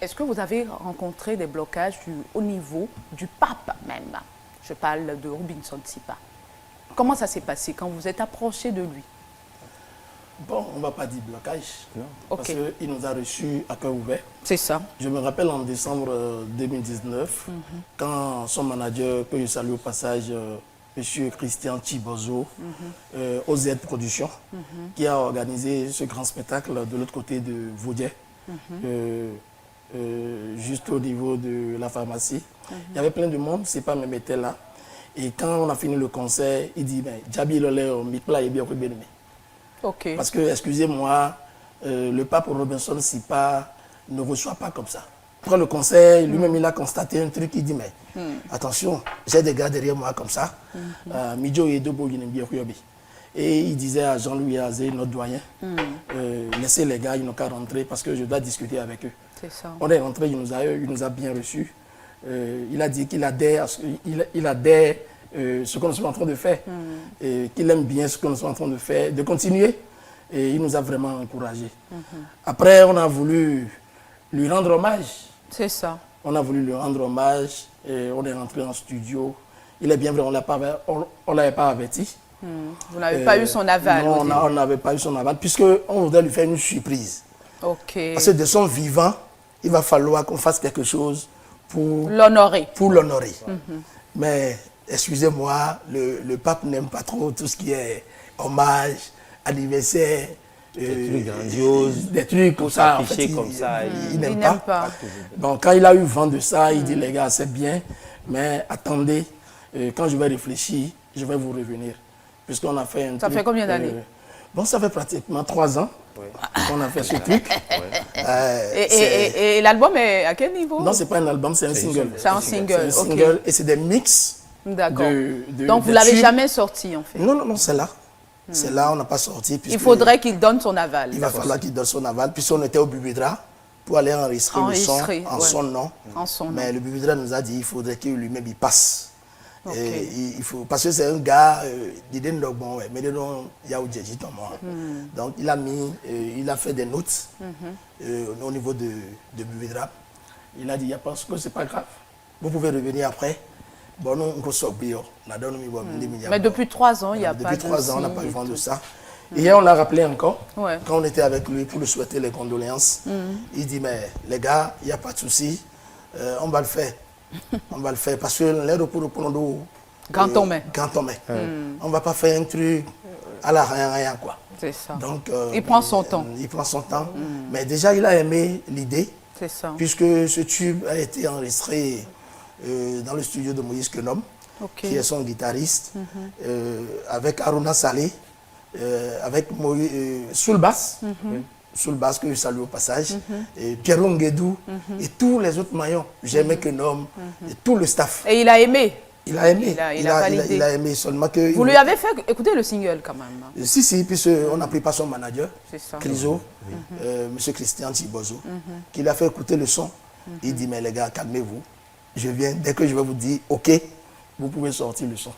Est-ce que vous avez rencontré des blocages au niveau du pape même? Je parle de Robinson Tsipa. Comment ça s'est passé quand vous êtes approché de lui? Bon, on ne va pas dire blocage, non, parce qu'il nous a reçus à cœur ouvert. C'est ça. Je me rappelle en décembre 2019, quand son manager, que je salue au passage, M. Christian Chibozo, OZ Productions, qui a organisé ce grand spectacle de l'autre côté de Vaudier, juste au niveau de la pharmacie. Il y avait plein de monde, c'est pas même était là. Et quand on a fini le concert, il dit, ben, Djabi Lolé, Mikla et bien bien. Okay. Parce que, excusez-moi, le pape Robinson Tsipa ne reçoit pas comme ça. Après le concert, lui-même, il a constaté un truc, il dit, mais attention, j'ai des gars derrière moi comme ça. Et il disait à Jean-Louis Azé, notre doyen, laissez les gars, ils n'ont qu'à rentrer parce que je dois discuter avec eux. C'est ça. On est rentré, il nous a bien reçus. Il a dit qu'il adhère, ce qu'on est en train de faire, et qu'il aime bien ce qu'on est en train de faire, de continuer. Et il nous a vraiment encouragés. Après, on a voulu lui rendre hommage. C'est ça. On a voulu lui rendre hommage, et on est rentré en studio. Il est bien vrai, on ne l'avait pas averti. Vous n'avez pas eu son aval? Non, on n'avait pas eu son aval, puisqu'on voudrait lui faire une surprise. Okay. Parce que de son vivant, il va falloir qu'on fasse quelque chose pour l'honorer. Mais, excusez-moi, le pape n'aime pas trop tout ce qui est hommage, anniversaire, des trucs grandioses, des trucs comme ça. En fait, comme ça. Il n'aime pas. Donc, quand il a eu vent de ça, il dit, les gars, c'est bien, mais attendez, quand je vais réfléchir, je vais vous revenir. Puisqu'on a fait un truc. Ça fait combien d'années? Bon, ça fait pratiquement 3 ans qu'on a fait ce truc. Et l'album est à quel niveau? Non, c'est pas un album, c'est un single. C'est un single. C'est un single et c'est des mix. D'accord. Donc vous ne l'avez jamais sorti en fait? Non, c'est là. C'est là, on n'a pas sorti. Il faudrait qu'il donne son aval. Il va falloir qu'il donne son aval, puisqu'on était au Bubidra pour aller enregistrer le son en son nom. Mais le Bubidra nous a dit qu'il faudrait qu'il lui-même y passe. Et il faut, parce que c'est un gars, donc il a fait des notes au niveau de Bubidra. Il a dit, parce que c'est pas grave, vous pouvez revenir après. Bon, mais depuis 3 ans, il n'y a pas de... Depuis 3 ans, on n'a pas eu vent de ça. Et hier, on l'a rappelé encore, quand on était avec lui pour lui souhaiter les condoléances. Il dit, mais les gars, il n'y a pas de souci, on va le faire. On va le faire parce que l'aéroport Grand Tomé. On ne va pas faire un truc à la rien quoi. C'est ça. Donc, il prend son temps. Il prend son temps. Mais déjà, il a aimé l'idée. C'est ça. Puisque ce tube a été enregistré dans le studio de Moïse Kenom, qui est son guitariste, avec Aruna Saleh, avec Soulbass. Soulbass, que je salue au passage, et Pierre Nguedou, et tous les autres maillons, j'aimais Kenom, et tout le staff. Et il a aimé? Il a aimé. Il a validé. Il a aimé seulement que... Vous lui avez fait écouter le single quand même? Si, puisqu'on n'a pris pas son manager, Criso, M. Christian Chibozo, qui l'a fait écouter le son. Il dit, mais les gars, calmez-vous. Je viens, dès que je vais vous dire, OK, vous pouvez sortir le son.